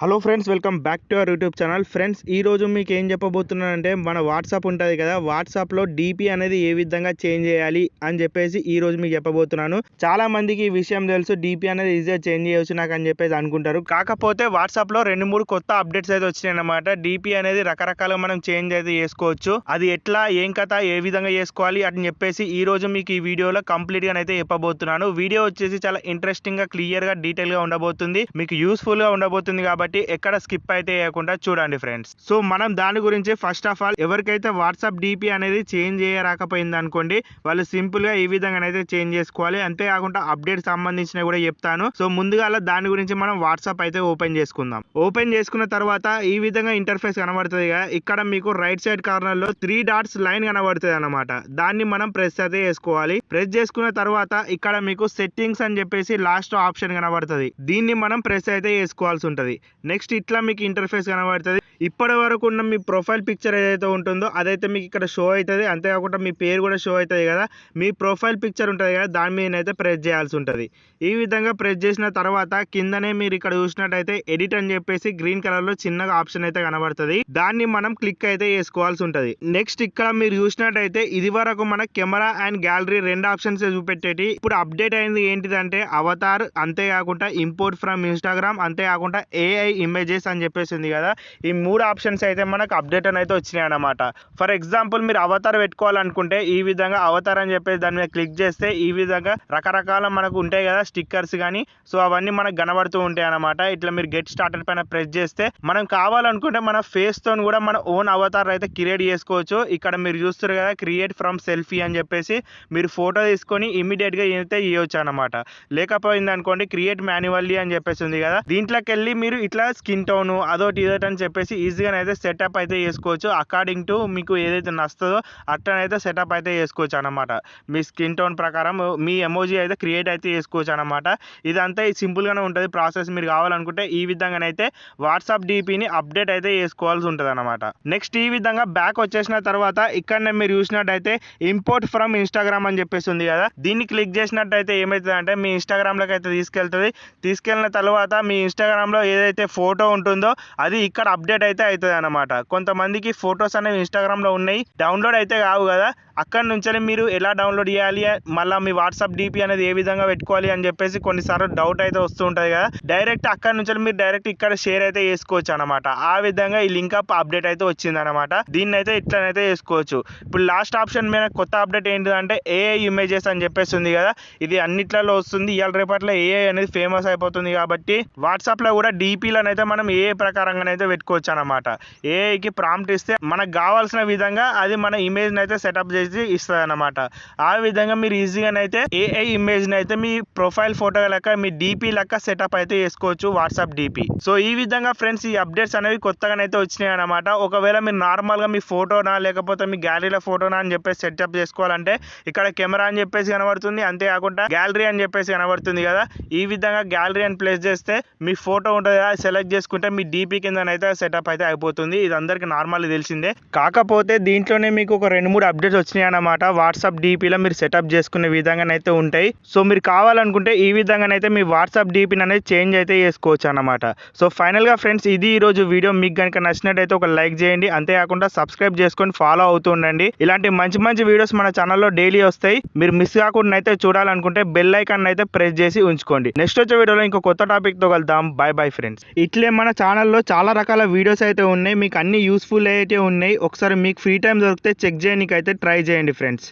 Hello friends, welcome back to our YouTube channel. Friends, ఈరోజు మీకు ఏం చెప్పబోతున్నానంటే మన వాట్సాప్ ఉంటుంది కదా, వాట్సాప్లో డీపీ అనేది ఏ విధంగా చేంజ్ చేయాలి అని చెప్పేసి ఈరోజు మీకు చెప్పబోతున్నాను. చాలా మందికి ఈ విషయం తెలుసు, డీపీ అనేది ఈజీగా చేంజ్ చేయవచ్చు నాకు అని చెప్పేసి అనుకుంటారు. కాకపోతే వాట్సాప్లో 2-3 కొత్త అప్డేట్స్ అయితే వచ్చినాయి అన్నమాట. డీపీ అనేది రకరకాలుగా మనం చేంజ్ అయితే చేసుకోవచ్చు. అది ఎట్లా, ఏం కథ, ఏ విధంగా చేసుకోవాలి అని చెప్పేసి ఈ రోజు మీకు ఈ వీడియోలో కంప్లీట్గా అయితే చెప్పబోతున్నాను. వీడియో వచ్చేసి చాలా ఇంట్రెస్టింగ్గా, క్లియర్గా, డీటెయిల్గా ఉండబోతుంది. మీకు యూస్ఫుల్గా ఉండబోతుంది కాబట్టి ఎక్కడ స్కిప్ అయితే చేయకుండా చూడండి ఫ్రెండ్స్. సో మనం దాని గురించి ఫస్ట్ ఆఫ్ ఆల్, ఎవరికైతే వాట్సాప్ డీపీ అనేది చేంజ్ చేయరాకపోయింది అనుకోండి, వాళ్ళు సింపుల్ గా ఈ విధంగా అయితే చేంజ్ చేసుకోవాలి. అంతేకాకుండా అప్డేట్ సంబంధించిన కూడా చెప్తాను. సో ముందుగా దాని గురించి మనం వాట్సాప్ అయితే ఓపెన్ చేసుకుందాం. ఓపెన్ చేసుకున్న తర్వాత ఈ విధంగా ఇంటర్ఫేస్ కనబడుతుంది కదా, ఇక్కడ మీకు రైట్ సైడ్ కార్నర్ లో 3 డాట్స్ లైన్ కనబడుతుంది అన్నమాట. దాన్ని మనం ప్రెస్ అయితే చేసుకోవాలి. ప్రెస్ చేసుకున్న తర్వాత ఇక్కడ మీకు సెట్టింగ్స్ అని చెప్పేసి లాస్ట్ ఆప్షన్ కనబడుతుంది. దీన్ని మనం ప్రెస్ అయితే చేసుకోవాల్సి ఉంటుంది. నెక్స్ట్ ఇట్లా మీకు ఇంటర్ఫేస్ కనబడుతుంది. ఇప్పటి వరకు ఉన్న మీ ప్రొఫైల్ పిక్చర్ ఏదైతే ఉంటుందో అదైతే మీకు ఇక్కడ షో అవుతుంది. అంతేకాకుండా మీ పేరు కూడా షో అవుతుంది కదా. మీ ప్రొఫైల్ పిక్చర్ ఉంటుంది కదా, దాని మీద అయితే ప్రెస్ చేయాల్సి ఉంటుంది. ఈ విధంగా ప్రెస్ చేసిన తర్వాత కిందనే మీరు ఇక్కడ చూసినట్టయితే ఎడిట్ అని చెప్పేసి గ్రీన్ కలర్ లో చిన్నగా ఆప్షన్ అయితే కనబడుతుంది. దాన్ని మనం క్లిక్ అయితే చేసుకోవాల్సి ఉంటుంది. నెక్స్ట్ ఇక్కడ మీరు చూసినట్టయితే ఇది వరకు మన కెమెరా అండ్ గ్యాలరీ 2 ఆప్షన్స్ చూపెట్టేటి. ఇప్పుడు అప్డేట్ అయింది ఏంటిదంటే అవతార్, అంతేకాకుండా ఇంపోర్ట్ ఫ్రమ్ ఇన్స్టాగ్రామ్, అంతేకాకుండా ఏఐ ఇమేజెస్ అని చెప్పేసి ఉంది కదా. ఈ 3 ఆప్షన్స్ అయితే మనకు అప్డేట్ అయితే వచ్చినాయి అన్నమాట. ఫర్ ఎగ్జాంపుల్ మీరు అవతార్ పెట్టుకోవాలనుకుంటే ఈ విధంగా అవతార్ అని చెప్పేసి దాని మీద క్లిక్ చేస్తే ఈ విధంగా రకరకాల మనకు ఉంటాయి కదా స్టిక్కర్స్ కానీ, సో అవన్నీ మనకు కనబడుతూ ఉంటాయి అన్నమాట. ఇట్లా మీరు గెట్ స్టార్టెడ్ పైన ప్రెస్ చేస్తే మనం కావాలనుకుంటే మన ఫేస్ తో కూడా మన ఓన్ అవతార్ అయితే క్రియేట్ చేసుకోవచ్చు. ఇక్కడ మీరు చూస్తారు కదా, క్రియేట్ ఫ్రమ్ సెల్ఫీ అని చెప్పేసి మీరు ఫోటో తీసుకొని ఇమీడియట్ గా అయితే ఇవ్వచ్చు అన్నమాట. లేకపోయింది అనుకోండి, క్రియేట్ మాన్యువల్లీ అని చెప్పేసి ఉంది కదా, దీంట్లోకి వెళ్ళి మీరు ఇట్లా స్కిన్ టోన్ అదొకటి ఇదొకటి అని చెప్పేసి ఈజీగా అయితే సెటప్ అయితే చేసుకోవచ్చు. అకార్డింగ్ టు మీకు ఏదైతే నస్తుందో అట్లనైతే సెటప్ అయితే చేసుకోవచ్చు అనమాట. మీ స్కిన్ టోన్ ప్రకారం మీ ఎమోజీ అయితే క్రియేట్ అయితే చేసుకోవచ్చు అనమాట. ఇదంతా సింపుల్ గానే ఉంటుంది ప్రాసెస్. మీరు కావాలనుకుంటే ఈ విధంగానైతే వాట్సాప్ డీపీని అప్డేట్ అయితే చేసుకోవాల్సి ఉంటుంది అనమాట. నెక్స్ట్ ఈ విధంగా బ్యాక్ వచ్చేసిన తర్వాత ఇక్కడనే మీరు చూసినట్టయితే ఇంపోర్ట్ ఫ్రమ్ ఇన్స్టాగ్రామ్ అని చెప్పేసి ఉంది కదా, దీన్ని క్లిక్ చేసినట్టయితే ఏమవుతుంది అంటే మీ ఇన్స్టాగ్రామ్ లోకి అయితే తీసుకెళ్తుంది. తీసుకెళ్ళిన తర్వాత మీ ఇన్స్టాగ్రామ్ లో ఏదైతే ఫోటో ఉంటుందో అది ఇక్కడ అప్డేట్ అయితే అవుతుంది అనమాట. కొంతమందికి ఫొటోస్ అనేవి ఇన్స్టాగ్రామ్ లో ఉన్నాయి, డౌన్లోడ్ అయితే కావు కదా. అక్కడ నుంచి మీరు ఎలా డౌన్లోడ్ చేయాలి, మళ్ళీ మీ వాట్సాప్ డీపీ అనేది ఏ విధంగా పెట్టుకోవాలి అని చెప్పేసి కొన్నిసార్లు డౌట్ అయితే వస్తూ ఉంటుంది కదా. డైరెక్ట్ అక్కడ నుంచి మీరు డైరెక్ట్ ఇక్కడ షేర్ అయితే చేసుకోవచ్చు అనమాట. ఆ విధంగా ఈ లింక్ అప్ అప్డేట్ అయితే వచ్చింది అనమాట. దీన్ని అయితే ఇట్లనైతే చేసుకోవచ్చు. ఇప్పుడు లాస్ట్ ఆప్షన్ మీద కొత్త అప్డేట్ ఏంటిదంటే ఏఐ ఇమేజెస్ అని చెప్పేసి ఉంది కదా, ఇది అన్నిట్లలో వస్తుంది. ఇవాళ రేపట్లో ఏఐ అనేది ఫేమస్ అయిపోతుంది కాబట్టి వాట్సాప్ లో కూడా డీపీలనైతే మనం ఏఐ ప్రకారంగానైతే పెట్టుకోవచ్చు అనమాట. ఏఐకి ప్రాంప్ట్ ఇస్తే మనకు కావాల్సిన విధంగా అది మన ఇమేజ్ అయితే సెటప్ చేసి ఇస్తుంది అనమాట. ఆ విధంగా మీరు ఈజీగానైతే ఏఐ ఇమేజ్ అయితే మీ ప్రొఫైల్ ఫోటో లెక్క, మీ డీపీ లెక్క సెటప్ అయితే చేసుకోవచ్చు వాట్సాప్ డీపీ. సో ఈ విధంగా ఫ్రెండ్స్ ఈ అప్డేట్స్ అనేవి కొత్తగానైతే వచ్చినాయి అనమాట. ఒకవేళ మీరు నార్మల్ గా మీ ఫోటోనా లేకపోతే మీ గ్యాలరీలో ఫోటోనా అని చెప్పేసి సెటప్ చేసుకోవాలంటే ఇక్కడ కెమెరా అని చెప్పేసి కనబడుతుంది, అంతేకాకుండా గ్యాలరీ అని చెప్పేసి కనబడుతుంది కదా. ఈ విధంగా గ్యాలరీ అని ప్లేస్ చేస్తే మీ ఫోటో ఉంటుంది కదా, సెలెక్ట్ చేసుకుంటే మీ డీపీ కిందనైతే సెటప్ అయితే అయిపోతుంది. ఇది అందరికి నార్మల్ తెలిసిందే. కాకపోతే దీంట్లోనే మీకు ఒక 2-3 అప్డేట్స్ వచ్చినాయి అన్నమాట. వాట్సాప్ డీపీలో మీరు సెటప్ చేసుకునే విధంగానైతే ఉంటాయి. సో మీరు కావాలనుకుంటే ఈ విధంగానైతే మీ వాట్సాప్ డీపీని అనేది చేంజ్ అయితే చేసుకోవచ్చు అన్నమాట. సో ఫైనల్ గా ఫ్రెండ్స్, ఇది ఈ రోజు వీడియో. మీకు కనుక నచ్చినట్టయితే ఒక లైక్ చేయండి, అంతేకాకుండా సబ్స్క్రైబ్ చేసుకొని ఫాలో అవుతూ ఉండండి. ఇలాంటి మంచి మంచి వీడియోస్ మన ఛానల్లో డైలీ వస్తాయి. మీరు మిస్ కాకుండా అయితే చూడాలనుకుంటే బెల్ ఐకాన్ అయితే ప్రెస్ చేసి ఉంచుకోండి. నెక్స్ట్ వచ్చే వీడియోలో ఇంకో కొత్త టాపిక్ తో కలుద్దాం. By bye friends. ఇట్లే మన ఛానల్లో చాలా రకాల వీడియోస్ అయితే ఉన్నాయి. మీకు అన్ని యూస్ఫుల్ అయితే ఉన్నాయి. ఒకసారి మీకు ఫ్రీ టైం దొరికితే చెక్ చేయడానికి అయితే ట్రై చేయండి ఫ్రెండ్స్.